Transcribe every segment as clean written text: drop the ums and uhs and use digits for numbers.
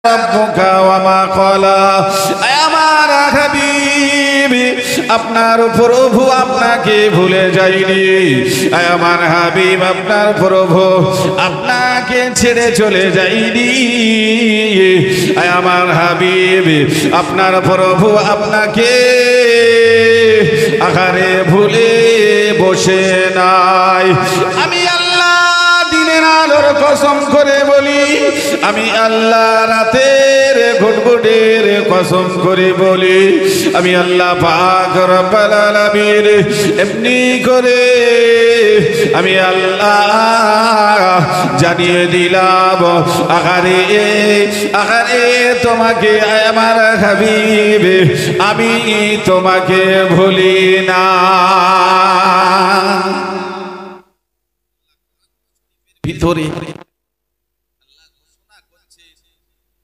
রব্বুকা ওয়া মা ক্বালা। আমার হাবিব আপনার প্রভু আপনাকে ভুলে যায়নি। আমার হাবিব আপনার প্রভু আপনাকে ছেড়ে চলে যায়নি। আমার হাবিব আপনার প্রভু আপনাকে আকারে ভুলে বসে নাই। আমি আল্লাহ দিনের আলোর কসম করে বলি, আমি আল্লাহ রাতের ঘুটঘুটের কসম করে বলি, আমি আল্লাহ পাক রব্বুল আলামিন এমনি করে আমি আল্লাহ জানিয়ে দিলাম, আকারে আকারে তোমাকে আমার হাবিব আমি তোমাকে ভুলি না। ভিতরে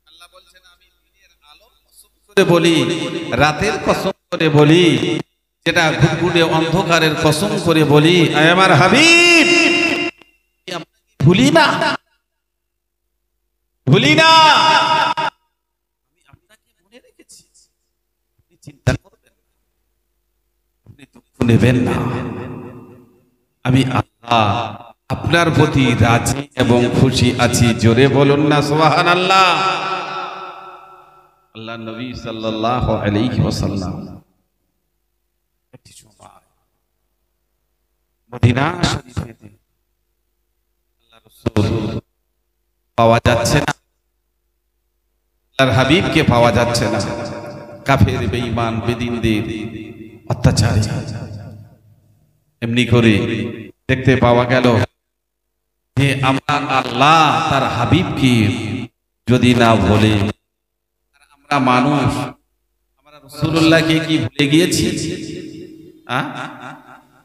আল্লাহ বলছেন আমি দিনের আলোর কসম করে বলি, রাতের কসম করে বলি, যেটা ঘুটঘুটে অন্ধকারের কসম করে বলি, আমার হাবিব ভুলি না, ভুলি না। আমি আপনাকে মনে রেখেছি, আপনি চিন্তা করবেন না, আপনি দুঃখ নেবেন না। আমি আল্লাহ আপনার প্রতি রাজি এবং খুশি আছি। জোরে বলুন না সুবহানাল্লাহ। আল্লাহ নবী সাল্লাল্লাহু আলাইহি ওয়াসাল্লাম একটি সময় মদিনা শরীফেতে আল্লাহর রাসূল পাওয়া যাচ্ছে না, আল্লাহর হাবিবকে পাওয়া যাচ্ছে না। কাফের বেঈমান বেদিনদের অত্যাচারে এমনি করে দেখতে পাওয়া গেল যে আমার আল্লাহ তার হাবিবকে যদি না বলে, আমরা মানুষ আমরা রাসূলুল্লাহকে কি ভুলে গিয়েছি?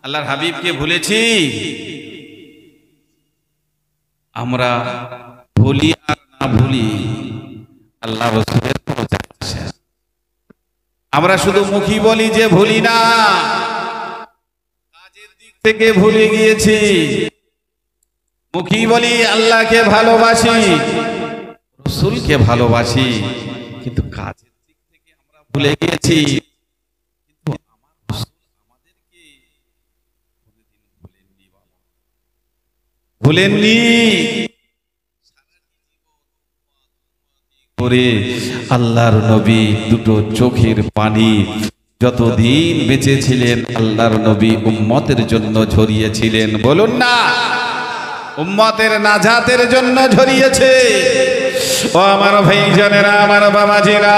আল্লাহর হাবিবকে ভুলেছি? আমরা ভুলি আর না ভুলি আল্লাহ রাসূলের কোনো যায় আসে না। আমরা শুধু মুখী বলি যে ভুলি না, কাজের দিক থেকে ভুলে গিয়েছি। মুখী বলি আল্লাহকে ভালোবাসি, রাসূলকে ভালোবাসি, কিন্তু কাজের দিক থেকে আমরা ভুলে গিয়েছি। কিন্তু আমার রাসূল আমাদেরকে কোনোদিন ভুলেননি, বাবা ভুলেননি। করে আল্লাহর নবী দুটো চোখের পানি যতদিন বেঁচে ছিলেন আল্লাহর নবী উম্মতের জন্য ঝরিয়েছিলেন। বলুন না, উম্মতের নাজাতের জন্য ঝরিয়েছে। ও আমার ভাইজানেরা, আমার বাবাজিরা,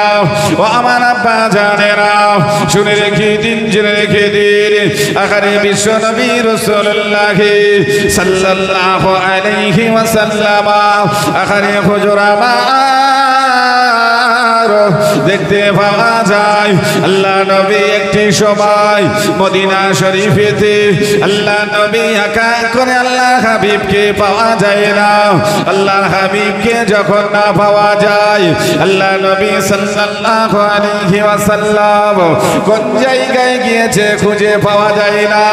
ও আমার আব্বা জানেরা, শুনে রেখে দিন, জেনে রেখে দিন, আখারে বিশ্ব নবী রাসূলুল্লাহ সাল্লাল্লাহু আলাইহি ওয়াসাল্লাম আখারে হুজুরামা দেখতে পাওয়া যায় আল্লাহ নবী একটি সময় মদিনা শরীফেতে আল্লাহ নবী একা করে আল্লাহ হাবিবকে পাওয়া যায় না। আল্লাহ হাবিবকে যখন না পাওয়া যায়, আল্লাহ নবী সাল্লাল্লাহু আলাইহি ওয়াসাল্লাম কোন জায়গায় গিয়েছে খুঁজে পাওয়া যায় না।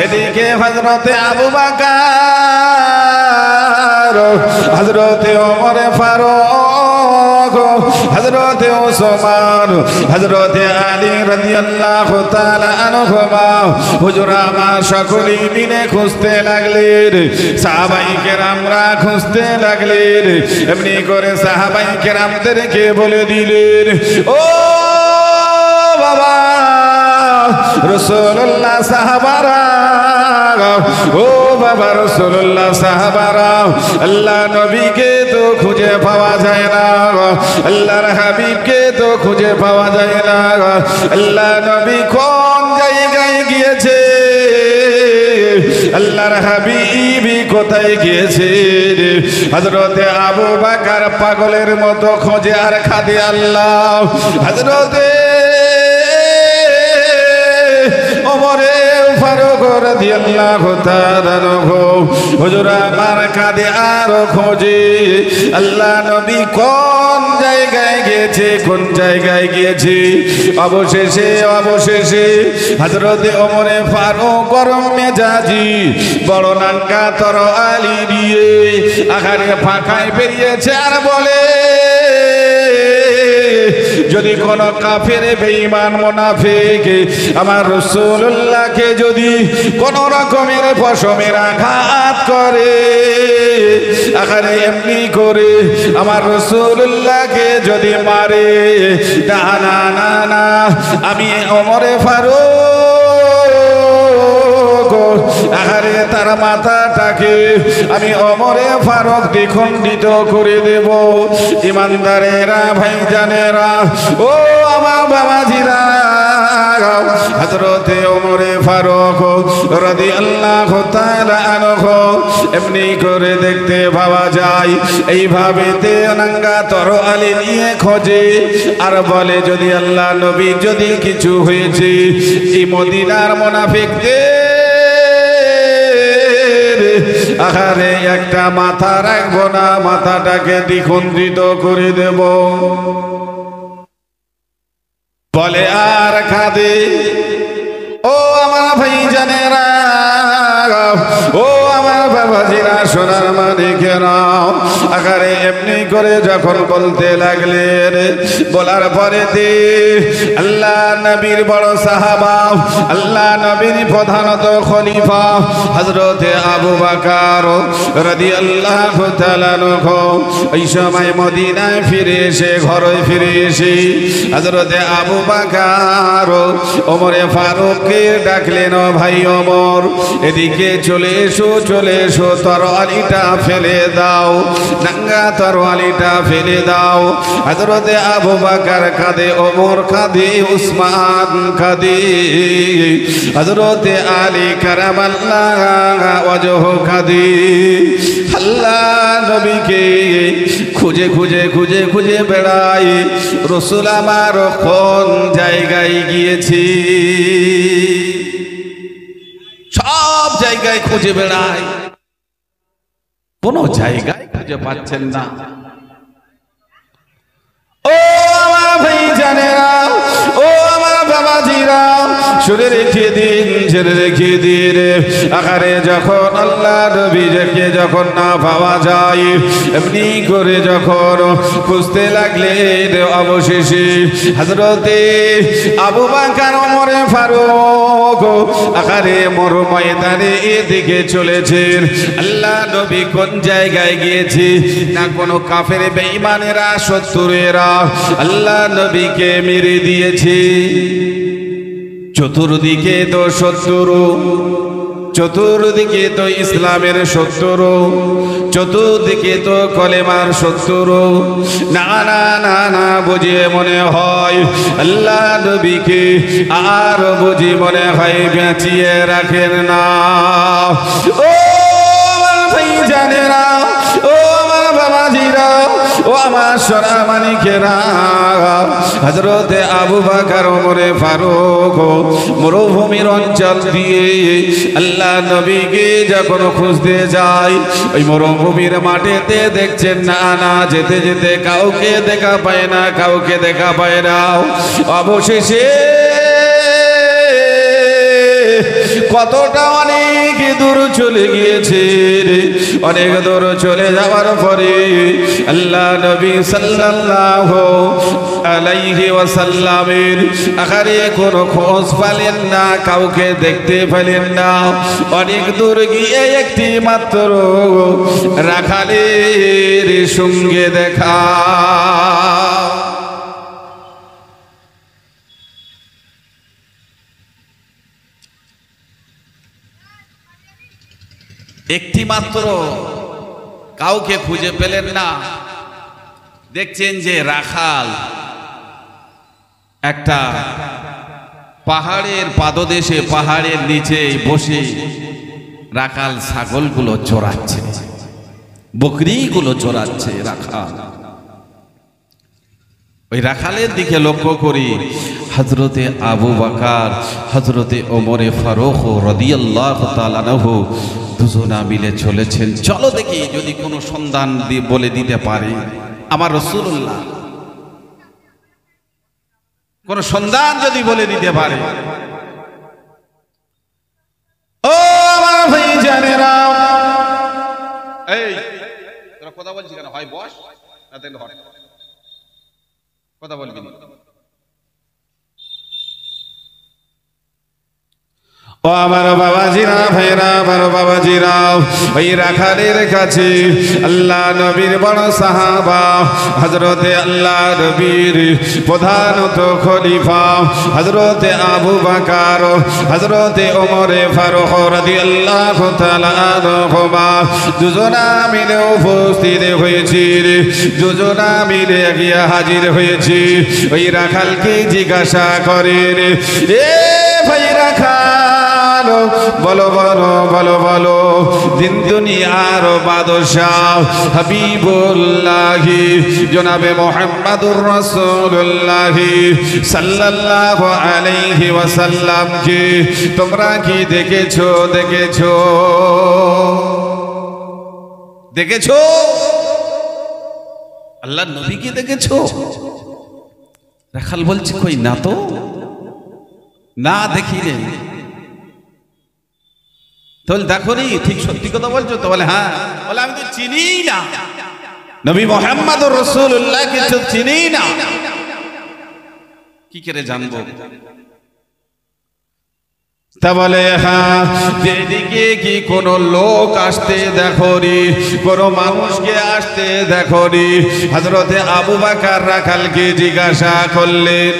এদিকে হযরতে আবু বকর, হযরতে ওমর ফারুক, হযরতে ওসমান, হযরতে আলী রাদিয়াল্লাহু তাআলা আনহুমা হুজুরামা সকলেই মিলে খুঁজতে লাগলেন। সাহাবায়ে কেরামরা খুঁজতে লাগলেন। এমনি করে সাহাবায়ে কেরামদেরকে বলে দিলেন, ও বাবা রাসূলুল্লাহ সাহাবারা, ও বাবা রাসূলুল্লাহ সাহাবারা, আল্লাহ নবীকে তো খুঁজে পাওয়া যায় না, আল্লাহর হাবিবকে তো খুঁজে পাওয়া যায় না। আল্লাহ নবী কোন জায়গায় গিয়েছে, আল্লাহর হাবিব কোথায় গিয়েছে? হযরতে আবু বকর পাগলের মতো খোঁজে আর খাদে আল্লাহ, হযরতে ওমর ফারুক রাদিয়াল্লাহু তাআলা হুজুর আমার কাঁদে আর খোঁজে আল্লাহ নবী কোন জায়গায় গিয়েছে, কোন জায়গায় গিয়েছে। অবশেষে হযরতে ওমর ফারুক গরম মেজাজি বড় নাঙ্গা তরোয়ালি দিয়ে আখারে ফাঁকায় বেরিয়েছে আর বলে, যদি কোন কাফের বেঈমান মুনাফিক আমার রাসূলুল্লাহকে যদি কোন রকমের পশমের আঘাত করে, আরে এমনি করে আমার রাসূলুল্লাহকে যদি মারে, না না না না, আমি ওমরে ফারুক আরে তার মাথাটাকে আমি ওমরে ফারুক দ্বিখণ্ডিত করে দেব। ইমানদারেরা, ভাইজানেরা, ও আমার বাবাজিরা, হযরতে ওমরে ফারুক রাদিয়াল্লাহু তাআলা আনহু এমনি করে দেখতে পাওয়া যায়। এইভাবে তেনাঙ্গা তরোয়ালি নিয়ে খোঁজে আর বলে, যদি আল্লাহ নবী যদি কিছু হয়েছে এই মদিনার মুনাফিকদের আহারে একটা মাথা রাখবো না, মাথাটাকে দ্বিখণ্ডিত করে দেব। বলে আর কাঁদে। ও আমার ভাইজানেরা, ও আমার বাবাজিরা, সোনার মানিকেরা, আকারে এমনি করে যখন বলতে লাগলেন, বলার পরে আল্লাহ নবীর বড় সাহাবা, আল্লাহ নবীর প্রধানত খলিফা হযরতে আবু বকর রাদিয়াল্লাহু তাআলা আনহু এই সময় মদিনায় ফিরে এসে, ঘরে ফিরে এসে হযরতে আবু বকর ওমরে ফারুককে ডাকলেন, ও ভাই ওমর, এদিকে চলে এসো, চলে এসো, তরোয়ালিটা ফেলে দাও, নাঙ্গা তরোয়ালিটা ফেলে দাও। হযরতে আবু বকর কাঁদে, ওমর কাঁদে, উসমান কাঁদে, হযরতে আলী কারামাল্লাহ ওয়াজহু কাঁদে। আল্লাহ নবীকে খুঁজে খুঁজে খুঁজে খুঁজে বেড়ায়, রাসূল আমার কোন জায়গায় গিয়েছি, সব জায়গায় খুঁজে বেড়ায়, কোন জায়গায় খুঁজে পাচ্ছেন না। ও আমার ভাইজানেরা, ও আমার বাবাজিরা, শুনে রেখে দিন, ছেড়ে রেখে দিন। আকারে যখন আল্লাহ নবীকে যখন না পাওয়া যায়, এমনি করে যখন খুঁজতে লাগলেন, অবশেষে হযরতে আবু বকর ওমরে ফারুক আকারে মর ময়দানে এদিকে চলেছেন। আল্লাহ নবী কোন জায়গায় গিয়েছে, না কোনো কাফের বেঈমানেরা, শত্রুরা আল্লাহ নবীকে মেরে দিয়েছে। চতুর্দিকে তো শত্রু, চতুর্দিকে তো ইসলামের শত্রু, চতুর্দিকে তো কলেমার শত্রু। না না না না, বুঝে মনে হয় আল্লাহ নবীকে আর বুঝি মনে হয় বাঁচিয়ে রাখেন না। ও আমার ভাইজানেরা, ও আমার বাবাজিরা, ও আমার সোনা মানিকেরা, হযরতে আবু বকর ওমরে ফারুক মরুভূমির অঞ্চল দিয়ে আল্লাহ নবীকে যখন খুঁজতে যায়, ওই মরুভূমির মাঠেতে দেখছেন না না, যেতে যেতে কাউকে দেখা পায় না, কাউকে দেখা পায় না। অবশেষে কতটা অনেক দূর চলে গিয়েছে, অনেক দূর চলে যাওয়ার পরে আল্লাহ নবী সাল্লাল্লাহু আলাইহি ওয়াসাল্লামের আখারে কোনো খোঁজ পেলেন না, কাউকে দেখতে পেলেন না। অনেক দূর গিয়ে একটি মাত্র রাখালের সঙ্গে দেখা। একটি মাত্র, কাউকে খুঁজে পেলেন না। দেখছেন যে রাখাল একটা পাহাড়ের পাদদেশে, পাহাড়ের নিচে বসে রাখাল ছাগলগুলো চড়াচ্ছে, বকরিগুলো চড়াচ্ছে রাখাল। ওই রাখালের দিকে লক্ষ্য করি হযরতে আবু বকর, হযরতে ওমরে ফারুক রাদিয়াল্লাহু তাআলা আনহু দুজনা মিলে চলেছেন। চলো দেখি যদি কোনো সন্ধান বলে দিতে পারে আমার রাসূলুল্লাহ, কোন সন্ধান যদি বলে দিতে পারে। ও আমার ভাইজানেরা, এই তোরা কথা বলছিস কেন? হয় বস না তাহলে হট। কথা বলবি না। ও আমার বাবাজিরা, ভাইরা, আমার বাবাজিরা, ওই রাখালের কাছে আল্লাহ নবীর বড় সাহাবা হযরতে আল্লাহ নবীর প্রধানত খলিফা হযরতে আবু বকর, হযরতে ওমর ফারুক রাদিয়াল্লাহু তাআলা আনহুমা দুজনা মিলে উপস্থিত হয়েছে, দুজনা মিলে গিয়ে হাজির হয়েছে। ওই রাখালকে জিজ্ঞাসা করেন, এ ভাই রাখাল, বলো বলো বলো বলো, দিন দুনিয়ার বাদশাহ হাবিবুল্লাহ জনাবে মুহাম্মদুর রাসূলুল্লাহ সাল্লাল্লাহু আলাইহি ওয়াসাল্লামকে তোমরা কি দেখেছো? দেখেছো? দেখেছো? আল্লাহর নবীকে দেখেছো? রাখাল বলছে, কই না তো, না দেখি নেই। তাহলে দেখো নি, ঠিক সত্যি কথা বলছো তো? বলে হ্যাঁ। বলে আমি তো চিনি না নবী মুহাম্মদুর রাসূলুল্লাহকে, তো চিনি না, কি করে জানবো? তা বলে হ্যাঁ, যেদিকে কি কোন লোক আসতে দেখো নি, কোন মানুষকে আসতে দেখো নি? হযরতে আবু বকর রাখালকে জিজ্ঞাসা করলেন,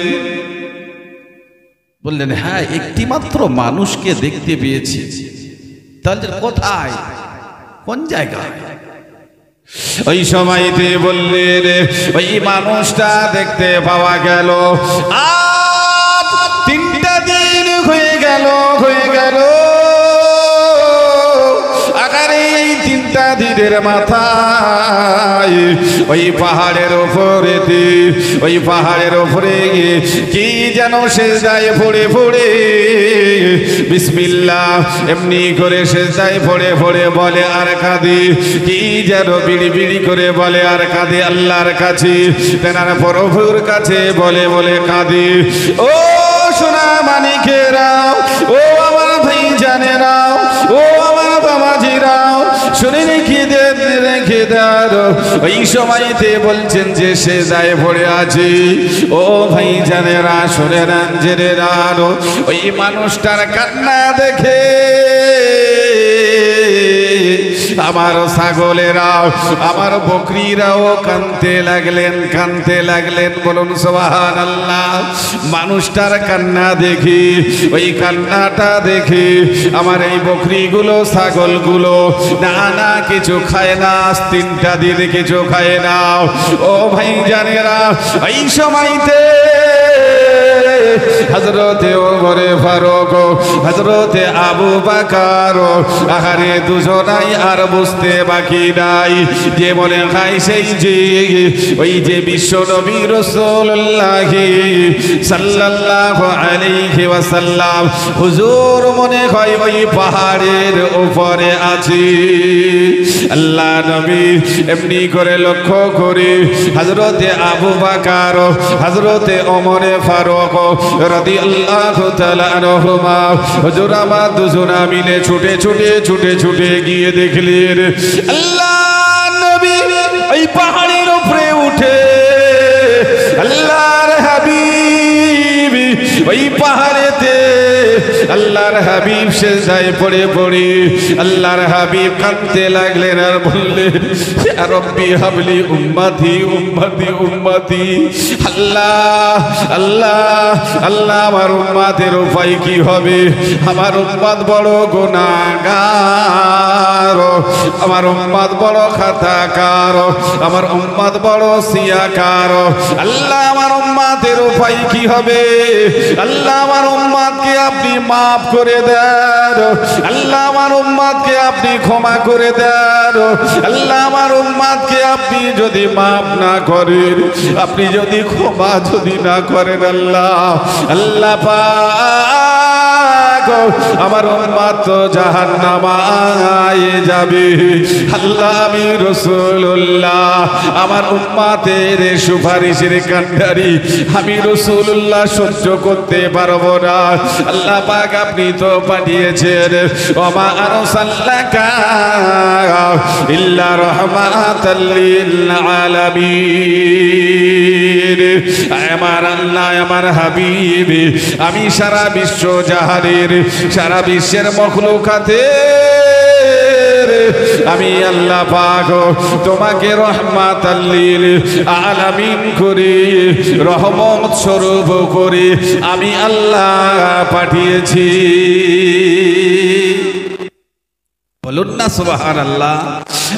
বললেন হ্যাঁ, একটি মাত্র মানুষকে দেখতে পেয়েছি। তাহলে কোথায়, কোন জায়গায়? ওই সময়তে বললেন, ওই মানুষটা দেখতে পাওয়া গেল আজ 3টা দিন হয়ে গেল, হয়ে গেল। আকারে এই 3টা দিনের মাথায় ওই পাহাড়ের উপরেতে, ওই পাহাড়ের উপরে কি যেন সেজদায় পড়ে পড়ে বিসমিল্লাহ এমনি করে সেজদায় পড়ে পড়ে বলে আর কাঁদে, কি যেন বিড়ি বিড়ি করে বলে আর কাঁদে আল্লাহর কাছে, তেনার প্রভুর কাছে বলে বলে কাঁদে। ও সোনা মানিকেরাও, ও আমার ভাই জানেরাও, ও আমার বাবাজিরাও, শুনে রেখে দেন, রেখে দেন। ওই সময়তে বলছেন যে সেজদায় পড়ে আছে। ও ভাই জানেরা, শুনে নেন, জেনে নেন, ওই মানুষটার কান্না দেখে আমার ছাগলেরাও, আমার বকরিরাও কাঁদতে লাগলেন, কাঁদতে লাগলেন। বলুন সুবহানাল্লাহ। মানুষটার কান্না দেখি, ওই কান্নাটা দেখি আমার এই বকরিগুলো, ছাগলগুলো না না কিছু খায় না, 3টা দিন কিছু খায় না। ও ভাই জানেরা, এই সময়তে হযরতে ওমর ফারুক, হযরতে আবু বকর, আহারে দুজনাই আর বুঝতে বাকি নাই যে মনে হয় সেই যে ওই যে বিশ্ব নবী রাসূলুল্লাহ সাল্লাল্লাহু আলাইহি ওয়াসাল্লাম হুজুর মনে হয় ওই পাহাড়ের উপরে আছে। আল্লাহ নবী এমনি করে লক্ষ্য করে হযরতে আবু বকর, হযরতে ওমর ফারুক রাদিয়াল্লাহু তাআলা আনহুমা হুজুর আমার দুজনা মিলে ছুটে ছুটে ছুটে ছুটে গিয়ে দেখলেন আল্লাহ নবী এই পাহাড়ের উপরে উঠে আল্লাহর হাবিব ওই পাহাড়েতে আল্লাহর হাবিব সেজদায় পড়ে পড়ে আল্লাহর হাবিব কাঁদতে লাগলেন আর বললেন ইয়া রব্বি হাবলি উম্মতি উম্মতি উম্মতি। আল্লাহ আল্লাহ আল্লাহ আমার উম্মতের উপায় কি হবে? আমার উম্মত বড় গুনাহগার, আমার উম্মত বড় খাতাকার, আমার উম্মত বড় সিয়াকার। আল্লাহ আমার উম্মতের উপায় কি হবে? আল্লাহ আমার উম্মতকে আপনি মাফ করে দেন, আল্লাহ আমার উম্মতকে আপনি ক্ষমা করে দেন। আল্লাহ আমার উম্মতকে আপনি যদি মাফ না করেন, আপনি যদি ক্ষমা যদি না করেন, আল্লাহ আল্লাহ পাক গো আমার উম্মত তো জাহান্নামায় যাবে। আল্লাহ আমি রাসূলুল্লাহ আমার উম্মতের সুপারিশের কান্ডারি আমি রাসূলুল্লাহ সহ্য করতে পারবো না। আল্লাহ পাক আপনি তো পাঠিয়েছেন ওমা আরসালনাকা ইল্লা রাহমাতাল লিল আলামিন। আমার আল্লাহ আমার হাবিব আমি সারা বিশ্ব জাহানের সারা বিশ্বের মখলুকাতের আমি আল্লাহ পাক তোমাকে রহমাতাল লিল আলামিন করে রহমত স্বরূপ করে আমি আল্লাহ পাঠিয়েছি। বলুন না সুবহানাল্লাহ।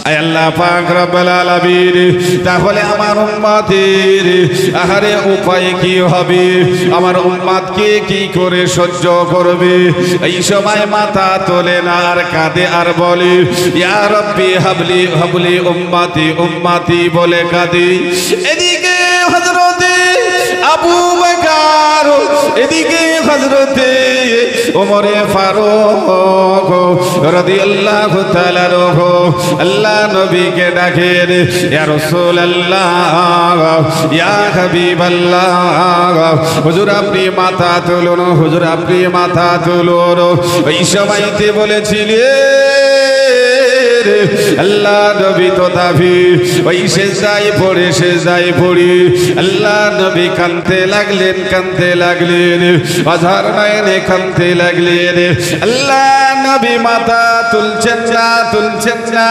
আয় আল্লাহ পাক রব্বুল আলামিন তাহলে আমার উম্মতের আহারে উপায় কি হবে, আমার উম্মতকে কি করে সহ্য করবে? এই সময় মাথা তোলে না আর কাঁদে আর বলে ইয়া রব্বি হাবলি হাবলি উম্মতি উম্মতি বলে কাঁদে। এদিকে হযরতে আবু বকর এদিকে হযরতে ওমরে ফারুক রাদিয়াল্লাহু তাআলা আল্লাহ নবীকে ডাকেন ইয়া রাসূলুল্লাহ ইয়া হাবিবাল্লাহ হুজুর আপনি মাথা তুলুন, হুজুর আপনি মাথা তুলুন। ওই সময়তে বলেছিলেন আল্লাহ নবী তো দাবি ওই সেজদায় পড়ে আল্লাহ নবী কাঁদতে লাগলেন অঝার নয়নে কাঁদতে লাগলেন। আল্লাহ নবী মাথা তুলছেন না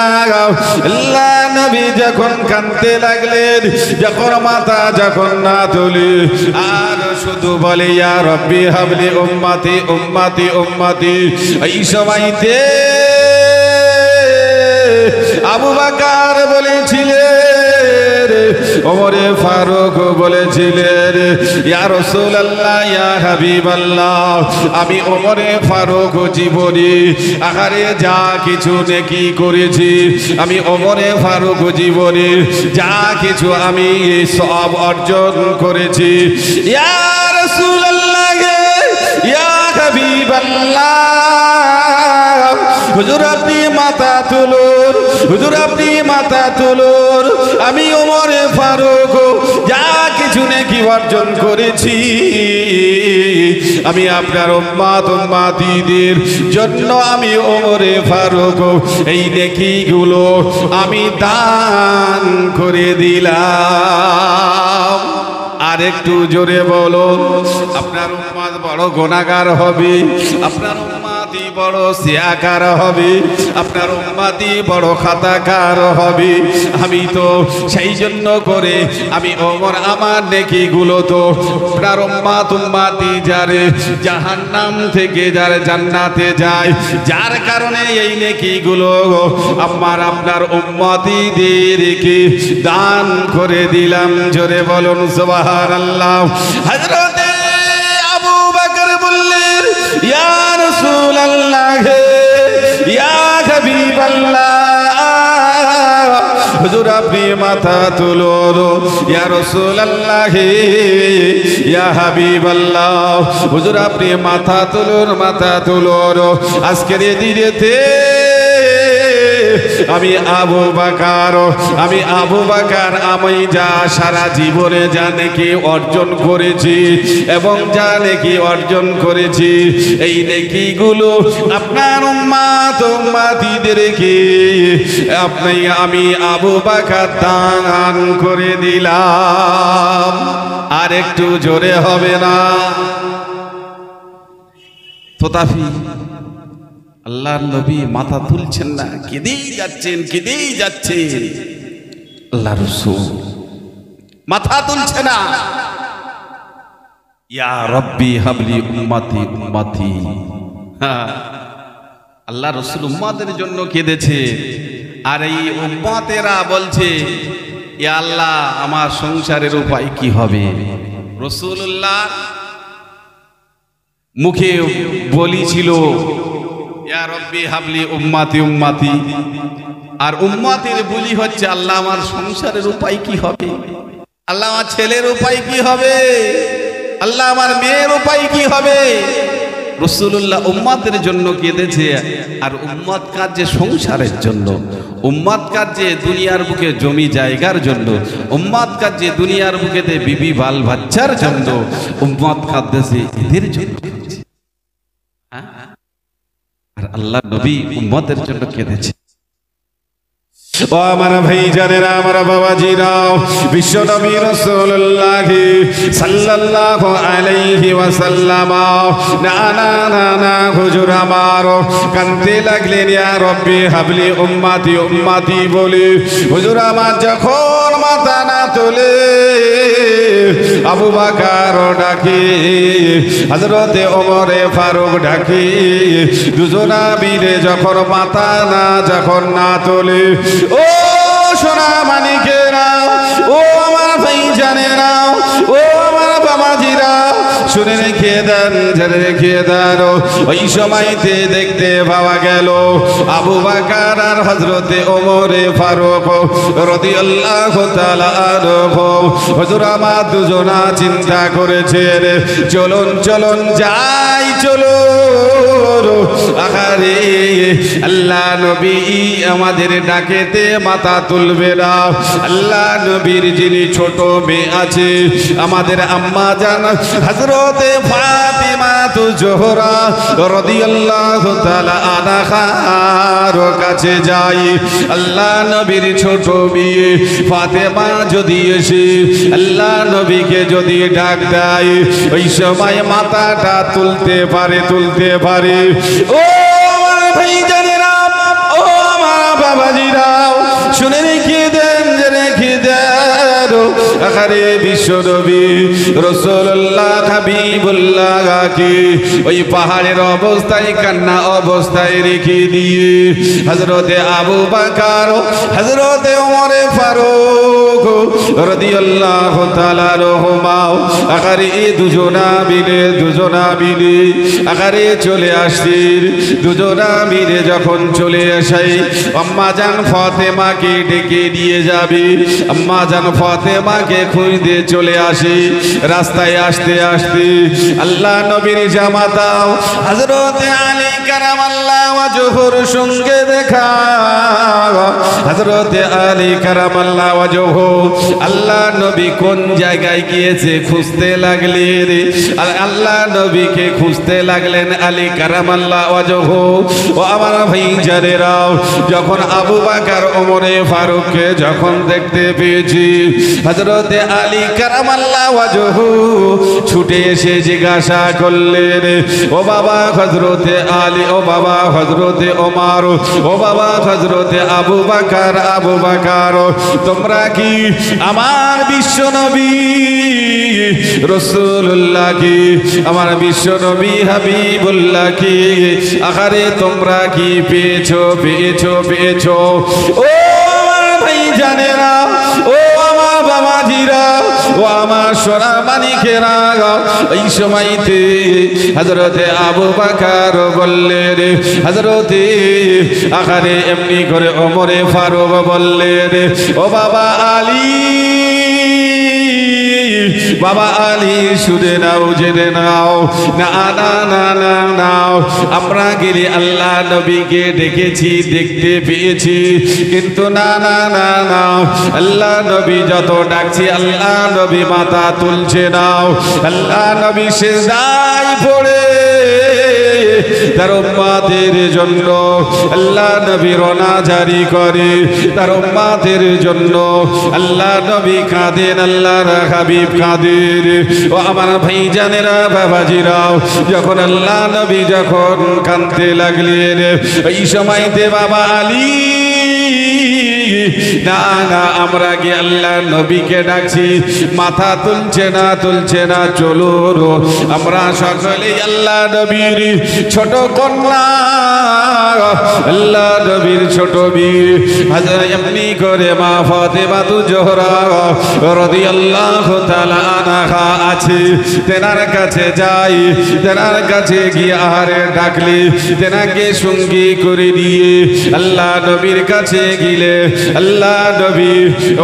আল্লাহ নবী যখন কাঁদতে লাগলেন যখন মাথা যখন না তুলে আর শুধু বলে ইয়া রব্বি হাবলি উম্মতি উম্মতি উম্মতি। এই সময়তে আবু বকর বলেছিলেন ওমরে ফারুক বলেছিলেন ইয়া রাসূলুল্লাহ ইয়া হাবিবাল্লাহ আমি ওমরে ফারুক জীবনে আহারে যা কিছু নেকি করেছি আমি ওমরে ফারুক জীবনে যা কিছু আমি সব অর্জন করেছি। ইয়া রাসূলুল্লাহ ইয়া হাবিবাল্লাহ হুজুর আপনি মাথা তুলুন, হুজুর আপনি মাথা তুলুন। আমি ওমরে ফারুক যা কিছু নেকি অর্জন করেছি আমি আপনার উম্মত উম্মতীদের জন্য আমি ওমরে ফারুক এই নেকিগুলো আমি দান করে দিলাম। আর একটু জোরে বলুন। আপনার উম্মত বড় গুনাহগার হবে, আপনার উম্মতি বড় সিয়াকার হবে, আপনার উম্মতি বড় খাতাকার হবে। আমি তো সেই জন্য করে আমি ওমর আমার নেকিগুলো তো আপনার উম্মত উম্মতি যারে জাহান্নাম থেকে যারে জান্নাতে যায় যার কারণে এই নেকিগুলো আমার আপনার উম্মতিদেরকে দান করে দিলাম। জোরে বলুন সুবহানাল্লাহ। হযরতে আবু বকর বললেন ইয়া রাসূলুল্লাহ ইয়া হাবিবাল্লাহ হুজুর আপনি মাথা তুলুন ইয়া রাসূলুল্লাহ ইয়া হাবিবাল্লাহ হুজুর আপনি মাথা তুলুন। আজকের এই দিনেতে আমি আবু বকর আমি যা সারা জীবনে যা নেকি অর্জন করেছি এবং যা নেকি অর্জন করেছি এই নেকিগুলো আপনার উম্মত উম্মতীদেরকে আপনি আমি আবু বকর দান করে দিলাম। আর একটু জোরে হবে না? তোতাফি আল্লাহর নবী মাথা তুলছেন না, কেঁদেই যাচ্ছেন। আল্লাহ রাসূল মাথা তুলছে না। ইয়া রব্বি হাবলি উম্মতি উম্মতি। আল্লাহ রাসূল উম্মতের জন্য কেঁদেছে আর এই উম্মতেরা বলছে ইয়া আল্লাহ আমার সংসারের উপায় কি হবে? রাসূলুল্লাহ মুখে বলি ছিল ইয়া রব্বি হাবলি উম্মতি উম্মতি, আর উম্মতের বলি হচ্ছে আল্লাহ আমার সংসারের উপায় কি হবে, আল্লাহ আমার ছেলের উপায় কি হবে, আল্লাহ আমার মেয়ের উপায় কি হবে। রাসূলুল্লাহ উম্মতের জন্য কেঁদেছে, আর উম্মত কাজে সংসারের জন্য, উম্মত কাজে দুনিয়ার বুকে জমি জায়গার জন্য, উম্মত কাজে দুনিয়ার বুকেতে বিবি বাল বাচ্চার জন্য, উম্মত কাঁদতেছে এদের জন্য। আর আল্লাহ নবী উম্মতের জন্য কেঁদেছে। ও আমার ভাই জানেরা, আমার বাবাজিরা, বিশ্ব নবী রাসূলুল্লাহ সাল্লাল্লাহু আলাইহি ওয়াসাল্লাম না না না না হুজুর আমার কাঁদতে লাগলেন, ইয়া রব্বি হাবলি উম্মতি উম্মতি বলে। হুজুর আমার যখন মাথা না তোলে, আবু বকর ডাকে, হযরতে ওমরে ফারুক ডাকে, দুজনা মিলে যখন মাথা যখন না তোলে, ও সোনা মানিকেরা, ও আমার ভাই জানেরা, ও আমার বাবাজিরা, শুনে রেখে দেন, জেনে রেখে দেন। ওই সময়তে দেখতে পাওয়া গেল আবু বকর আর হযরতে ওমরে ফারুক রাদিয়াল্লাহু তাআলা আনহু, হুজুর আমার দুজনা চিন্তা করেছেন, চলুন চলুন যাই, চলো আহারে আল্লাহ নবী আমাদের ডাকেতে মাথা তুলবে না। আল্লাহ নবীর যিনি ছোট মেয়ে আছে, আমাদের আম্মা জান হযরতে ফাতিমা তু জোহরা রাদিয়াল্লাহু তাআলা আনহার কাছে যাই। আল্লাহ নবীর ছোট মেয়ে ফাতেমা যদি এসে আল্লাহ নবীকে যদি ডাক দেয়, ওই সময় মাথাটা তুলতে পারে, তুলতে পারে। ও আমার ভাই জানেরা, ও আমার বাবাজিরা, শুনে রেখে দেন, রেখে দেন। আরে বিশ্ব নবী রাসূলুল্লাহ হাবিবুল্লাহকে ওই পাহাড়ের অবস্থায়, কান্না অবস্থায় রেখে দিয়ে হযরতে আবু বকর, হযরতে ওমরে ফারুক রাদিয়াল্লাহু তাআলা আনহুমা আরে দুজনা মিলে আরে চলে আসছেন। দুজনা মিলে যখন চলে আসে, আম্মা জান ফাতেমাকে ডেকে নিয়ে যাবে, আম্মা জান ফাতেমাকে খুঁজতে চলে আসে। রাস্তায় আসতে আসতে আল্লাহ নবীর জামাতা হযরতে আলী কারামাল্লাহু ওয়াজহুর সঙ্গে দেখা। হযরতে আলী কারামাল্লাহু ওয়াজহু আল্লাহ নবী কোন জায়গায় গিয়েছে খুঁজতে লাগলেন, আর আল্লাহ নবীকে খুঁজতে লাগলেন আলী কারামাল্লাহু ওয়াজহু। ও আমার ভাই জানেরা, যখন আবু বকর ওমরে ফারুককে যখন দেখতে পেয়েছি, হযরতে আলী কারামাল্লাহু ওয়াজহু ছুটে এসে জিজ্ঞাসা করলেন, ও বাবা হযরতে আলী, ও বাবা হযরতে ওমর, ও বাবা হযরতে আবু বকর, আবু বকর, তোমরা কি আমার বিশ্ব নবী রাসূলুল্লাহ কি, আমার বিশ্ব নবী হাবিবুল্লাহ কি, আহারে তোমরা কি পেয়েছো, পেয়েছো, পেয়েছো? ও আমার ভাই জানেরা, ও আমার বাবাজিরা, ও আমার সোনা মানিকেরা, এই সময়তে হযরতে আবু বকর বললেন, হযরতে আখারে এমনি করে ওমরে ফারুক বললেন, ও বাবা আলী, বাবা আলী শুনে নাও, জেনে নাও, না না না না নাও, আমরা গেলে আল্লাহ নবীকে ডেকেছি, দেখতে পেয়েছি, কিন্তু না না না না, আল্লাহ নবী যত ডাকছি আল্লাহ নবী মাথা তুলছে নাও। আল্লাহ নবী সিজদায় পড়ে তার উম্মতের জন্য আল্লাহ নবী রোনা জারি করে, তার উম্মতের জন্য আল্লাহ নবী কাঁদেন, আল্লাহর হাবিব কাঁদেন। ও আমার ভাই জানেরা, বাবাজিরা, যখন আল্লাহ নবী যখন কাঁদতে লাগলেন, এই সময়তে বাবা আলী, না না, আমরা গিয়ে আল্লাহ নবীকে ডাকছি, মাথা তুলছে না, তুলছে না, চলো আমরা সকলেই আল্লাহ নবীর ছোট কন্যা, আল্লাহ নবীর ছোট বীর হযরত এমনি করে মা ফাতেমা তু জোহরা রাদিয়াল্লাহু তাআলা আনহা আছে, তেনার কাছে যাই, তেনার কাছে গিয়ে আহারে ডাকলে, তেনাকে সঙ্গী করে নিয়ে আল্লাহ নবীর কাছে গেলে আল্লাহ নবী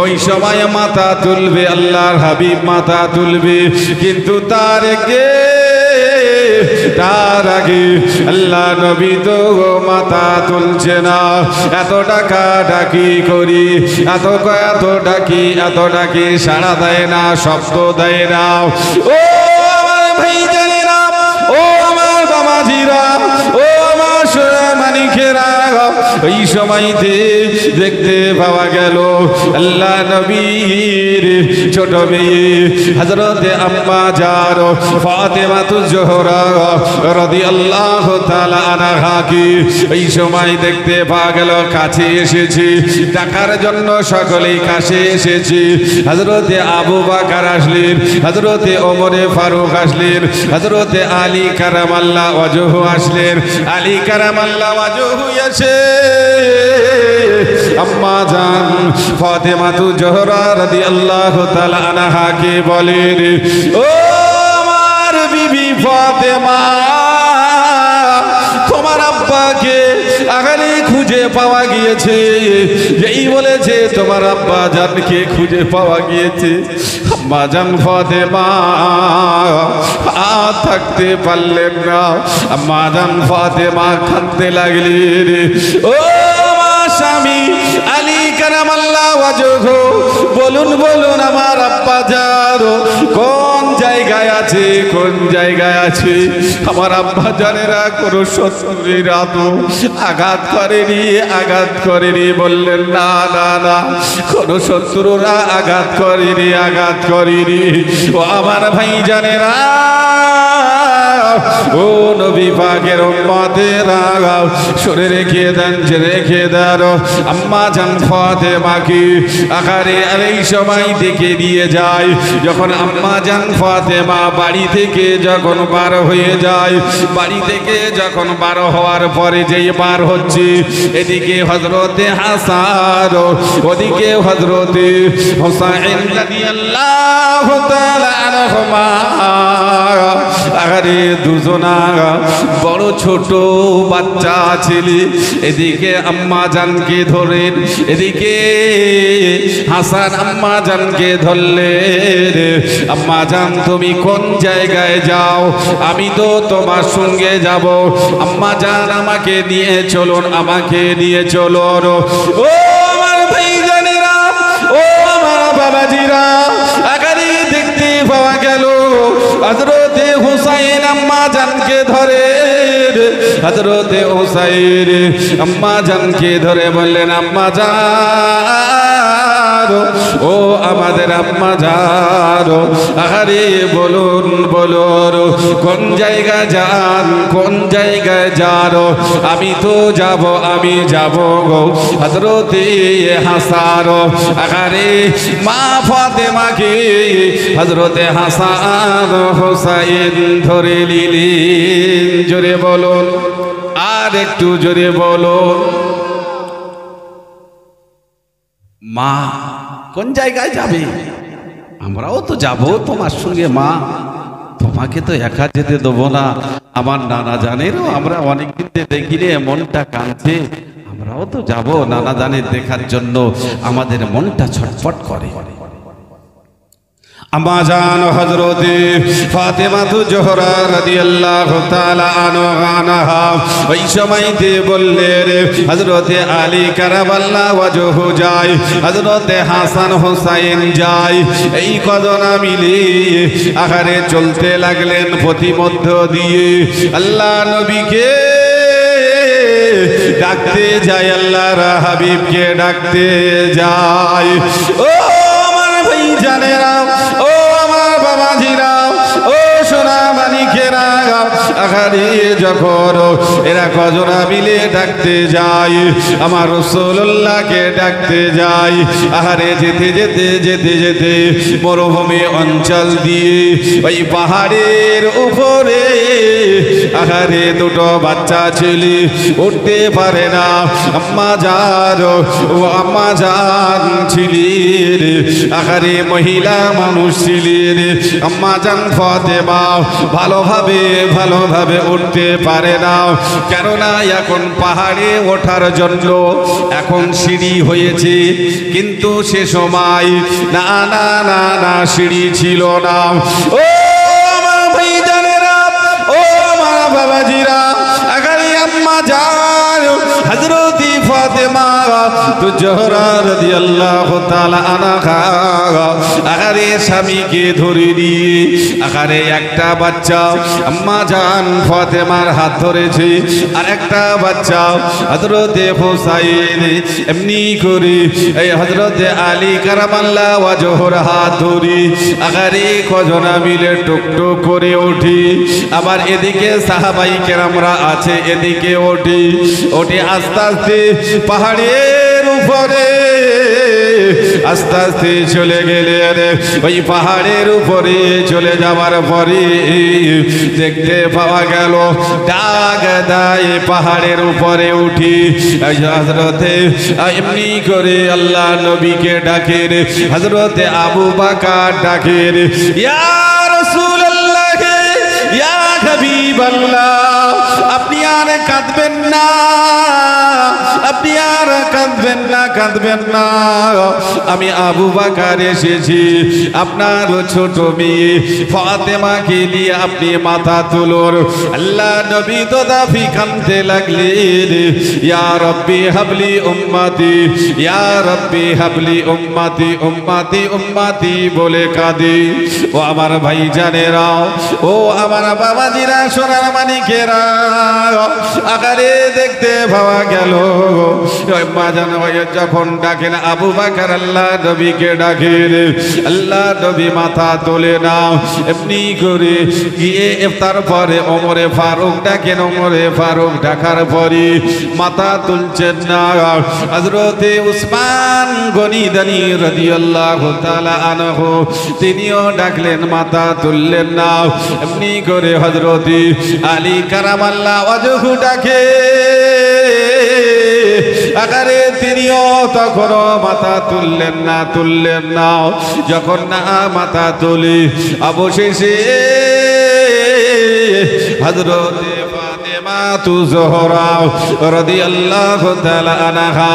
ওই সময় মাথা তুলবে, আল্লাহর হাবিব মাথা তুলবে, কিন্তু তার কে তার আগে আল্লাহ নবী তো মাথা তুলছে না। এত টাকা ডাকি করি, এত ডাকি সাড়া দেয় না, শব্দ দেয় না। ও আমার ভাইজানেরা, ও আমার বাবাজিরা, ও আমার সোনামানিকেরা, ওই সময়তে দেখতে পাওয়া গেল আল্লাহ নবীর ছোট মেয়ে হযরতে আম্মা জান ফাতেমাতুজ জোহরা রাদিয়াল্লাহু তাআলা আনহাকে এই সময় দেখতে পাওয়া গেল কাছে এসেছে ডাকার জন্য। সকলেই কাছে এসেছে। হযরতে আবু বকর আসলেন, হযরতে ওমরে ফারুক আসলেন, হযরতে আলী কারামাল্লাহু ওয়াজহু আসলেন। আলী কারামাল্লাহু ওয়াজহু এসে আম্মা জান ফাতেমাতুজ জোহরা রাদিয়াল্লাহু তাআলা আনহাকে বলেন, ও আমার বিবি ফাতেমা, তোমার আব্বাকে আগালে খুঁজে পাওয়া গিয়েছে। যেই বলেছে তোমার আব্বা জানকে খুঁজে পাওয়া গিয়েছে, আম্মা জান ফাতেমা আর থাকতে পারলেন না। আম্মা জান ফাতেমা কাঁদতে লাগলেন। ও স্বামী আলী কারামাল্লাহু ওয়াজহু, বলুন বলুন আমার আব্বা জান কোন জায়গায় আছে, কোন জায়গায় আছে? আমার আব্বা জানেরা কোনো শত্রুর আঘাত করেনি। বললেন না না না, কোনো শত্রুরা আঘাত করেনি। ও আমার ভাই জানেরা, ও নবী পাকের উম্মতেরা, শুনে রেখে দেন, রেখে দেন। আম্মা জান ফাতেমাকে আকারে এই সময় দেখে দিয়ে যায়। যখন আম্মা জান ফাতেমা বাড়ি থেকে যখন বার হয়ে যায়, বাড়ি থেকে যখন বার হওয়ার পরে যেই বার হচ্ছে, এদিকে হযরতে হাসান, ওদিকে হযরতে হুসাইন রাদিয়াল্লাহু তাআলা আনহুমা, আরে দুজনা বড় ছোট বাচ্চা ছেলে। এদিকে আম্মা জানকে ধরেন, এদিকে হাসান আম্মা জানকে ধরলেন। আম্মা জান তুমি কোন জায়গায় যাও? আমি তো তোমার সঙ্গে যাব। আম্মা জান আমাকে নিয়ে চলুন, আমাকে নিয়ে চলুন। ও আমার ভাইজানেরা, ও আমার বাবাজিরা, আগারে দেখতে পাওয়া গেল হযরতে হুসাইন আম্মা জানকে ধরে, হযরতে হুসাইন আম্মা জানকে ধরে বললেন, আম্মা জান, ও আমাদের আম্মা জান, আরে বলুন বলুন কোন জায়গা যান, কোন জায়গায় যান? আমি তো যাব, আমি যাব গো। হযরতে হাসান আরে মা ফাতেমাকে হযরতে হাসান হুসাইন ধরে নিলেন। জোরে বলুন, আর একটু জোরে বলুন। মা কোন জায়গায় যাবে? আমরাও তো যাব তোমার সঙ্গে মা, তোমাকে তো একা যেতে দেবো না। আমার নানা জানেরও আমরা অনেকদিন দেখি রে, মনটা কাঁদছে। আমরাও তো যাব নানা জানের দেখার জন্য, আমাদের মনটা ছটফট করে। আম্মা জান হযরতে ফাতেমাতুজ জোহরা রাদিয়াল্লাহু তাআলা আনহা ওই সময়তে বললেন, হযরতে আলী কারামাল্লাহু ওয়াজহু যায়, হযরতে হাসান হুসাইন যায়। এই কজনা মিলে আহারে চলতে লাগলেন পথিমধ্য দিয়ে। আল্লাহ নবীকে ডাকতে যায়, আল্লাহর হাবিবকে ডাকতে যায়। ও আমার ভাই জানেরা, ও আমার বাবাজিরা, ও সোনা মানিকেরা, আহারে যখন এরা কজনা মিলে ডাকতে যায়, আমার রাসূলুল্লাহকে ডাকতে যায়। আহারে যেতে যেতে যেতে যেতে মরুভূমি অঞ্চল দিয়ে ওই পাহাড়ের উপরে আহারে দুটো বাচ্চা ছেলে উঠতে পারে না। আম্মা জান, ও আম্মা জান ছিলেন আহারে মহিলা মানুষ ছিলেন। আম্মা জান ফাতেমা ভালোভাবে উঠতে পারে না, কেননা এখন পাহাড়ে ওঠার জন্য এখন সিঁড়ি হয়েছে, কিন্তু সে সময় না না না না সিঁড়ি ছিল না। ও আমার ভাইজানেরা, ও আমার বাবাজিরা আগারে আম্মা জান হযরত ফাতেমা তো জোহরা রাদিয়াল্লাহু তাআলা আনহা আগারে স্বামীকে ধরে নিয়ে আগারে একটা বাচ্চা আম্মা জান ফাতেমার হাত ধরেছে আর একটা বাচ্চা হযরত হুসাইন এমনি করে এই হযরত আলী কারামাল্লাহ ওয়াজহুর হাত ধরে আগারে কজনা মিলে টুকটুক করে উঠি আবার এদিকে সাহাবাই কেরামরা আছে এদিকে উঠি আস্তে আস্তে পাহাড়ের উপরে আস্তে আস্তে চলে গেলেন ওই পাহাড়ের উপরে চলে যাওয়ার পরে দেখতে পাওয়া গেল ডাক দেয় পাহাড়ের উপরে উঠি হযরতে এমনি করে আল্লাহ নবীকে ডাকেন হযরতে আবু বকর ডাকেন ইয়া রাসূলুল্লাহ ইয়া হাবিবাল্লাহ আপনি আর কাঁদবেন না আপনি আর কাঁদবেন না আমি আবু বকর এসেছি আপনার ছোট মেয়ে ফাতেমাকে নিয়ে আপনি মাথা তুলুন আল্লাহ নবী তো দাফি কাঁদতে লাগলেন ইয়া রব্বি হাবলি উম্মতি ইয়া রব্বি হাবলি উম্মতি উম্মতি উম্মতি বলে কাঁদে ও আমার ভাইজানেরা ও আমার বাবাজিরা সোনার মানিকেরা আকারে দেখতে পাওয়া গেল মাজান যখন ডাকেন আবু বকর আল্লাহ নবীকে ডাকেন আল্লাহ নবী মাথা তোলে না এমনি করে গিয়ে তারপরে ওমরে ফারুক ডাকেন ওমরে ফারুক ডাকার পরে মাথা তুলছেন না হযরতে উসমান গনি দানি রাদিয়াল্লাহু তাআলা আনহু তিনিও ডাকলেন মাথা তুললেন না এমনি করে হযরতে আলী কারামাল্লাহ ওয়াজহু ডাকে আকারে তিনিও তখনও মাথা তুললেন না যখন না মাথা তুলি অবশেষে হযরতে ফাতেমা তু জোহরা রাদিয়াল্লাহু তাআলা আনহা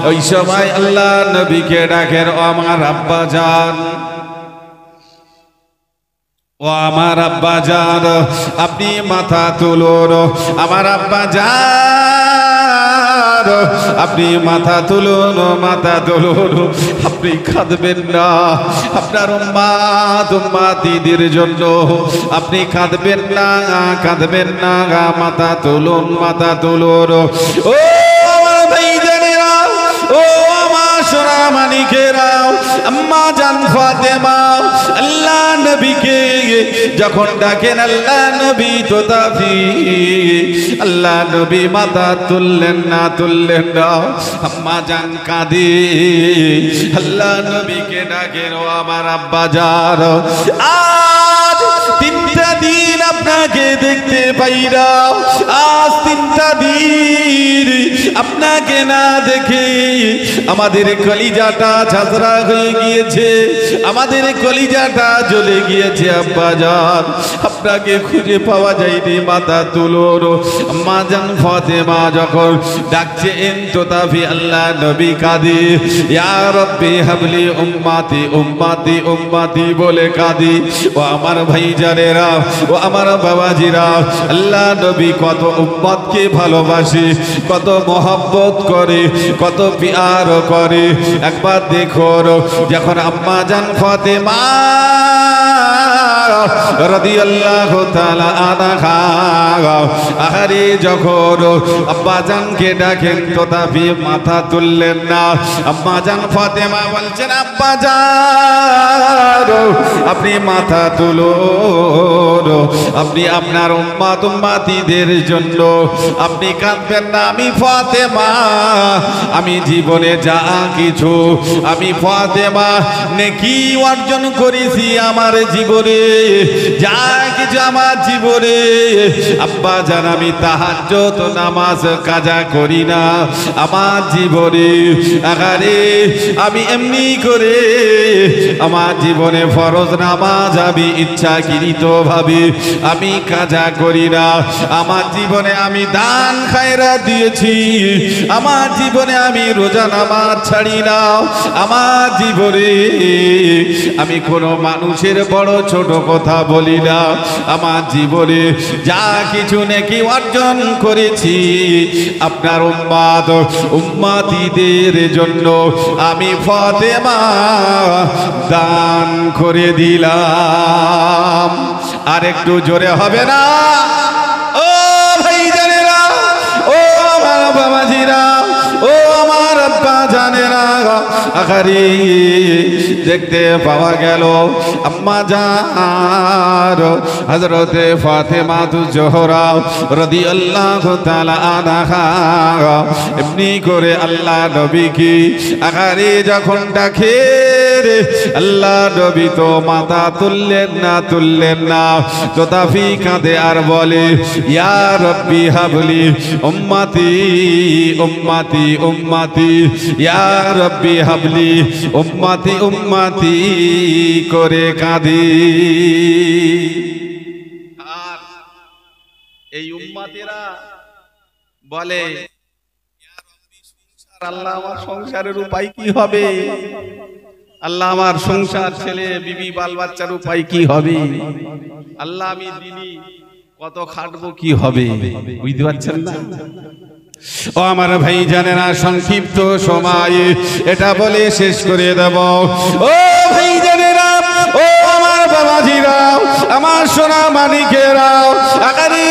ওই সময় আল্লাহ নবীকে ডাকেন ও আমার আব্বা জান ও আমার আব্বা জান আপনি মাথা তুলুন আমার আব্বা জান আপনি মাথা তুলুন আপনি কাঁদবেন না আপনার উম্মতিদের জন্য আপনি কাঁদবেন না মাথা তুলুন ও আমার ভাইজানেরা ও আমার সোনা মানিকেরা আম্মা জান ফাতেমা আল্লাহ নবীকে যখন ডাকেন আল্লাহ নবী তো দাফি আল্লাহ নবী মাথা তুললেন না আম্মা জান কাঁদে আল্লাহ নবীকে ডাকেন ও আমার আব্বা জান আজ 3টা দিন আপনাকে দেখতে পাই না আজ 3টা দিন আপনাকে না দেখে আমাদের কলিজাটা ঝাঁঝরা হয়ে গিয়েছে আমাদের কলিজাটা জ্বলে গিয়েছে আব্বা জান আপনাকে খুঁজে পাওয়া যায়নি মাথা তুলুন আম্মা জান ফাতেমা যখন ডাকছে তো তাফি আল্লাহ নবী কাঁদে ইয়া রব্বি হাবলি উম্মতি উম্মতি উম্মতি বলে কাঁদে ও আমার ভাইজানেরা ও আমার বাবাজিরা আল্লাহ নবী কত উম্মতকে ভালোবাসে কত মহব্বত করে কত পিয়ার করে একবার দেখো যখন আম্মা জান ফাতেমা রাদিয়াল্লাহু তাআলা আনহা আহারে যখন আব্বা জানকে ডাকেন তথাপি মাথা তুললেন না আম্মা জান ফাতেমা বলছেন আব্বা জান আপনি মাথা তুলুন আপনি আপনার উম্মতিদের জন্য আপনি কাঁদবেন না আমি ফাতেমা আমি জীবনে যা কিছু আমি ফাতেমা নেকি অর্জন করেছি আমার জীবনে যা কিছু আমার জীবনে আব্বা জান আমি তাহাজ্জুদ নামাজ কাজা করি না আমার জীবনে আগারে আমি এমনি করে আমার জীবনে ফরজ নামাজ আমি ইচ্ছাকৃত ভাবে হবে আমি কাজা করি না। আমার জীবনে আমি দান খায়রাত দিয়েছি, আমার জীবনে আমি রোজা নামাজ ছাড়ি না, আমার জীবনে আমি কোনো মানুষের বড় ছোট কথা বলি না, আমার জীবনে যা কিছু নেকি অর্জন করেছি আপনার উম্মাতীদের জন্য আমি ফাতেমা দান করে দিলাম। আর একটু জোরে হবে না? ও ভাইজানেরা, ও আমার বাবাজিরা, ও আমার আব্বা জানেরা, আখারি দেখতে পাওয়া গেল আম্মা জান হযরতে ফাতেমা জোহরা রাদিয়াল্লাহু তাআলা আনহা এমনি করে আল্লাহ নবী কি আখারি যখন ডাকে আল্লাহ নবী তো মাথা তুললেন না, তথাপি কাঁদে আর বলে ইয়া রব্বি হাবলি উম্মতি উম্মতি উম্মতি, ইয়া রব্বি হাবলি উম্মতি উম্মতি করে কাঁদি। আর এই উম্মতিরা বলে আল্লাহ আমার সংসারের উপায় কি হবে, আল্লাহ আমার সংসার ছেলে বিবি বাল বাচ্চার উপায় কি হবে, আল্লাহ আমি দিনই কত খাটবো কি হবে, বুঝতে পারছেন না? ও আমার ভাই জানেরা, সংক্ষিপ্ত সময়ে এটা বলে শেষ করে দেব। ও ভাই জানেরা, ও আমার বাবাজিরা, আমার সোনা মানিকেরা, আগারে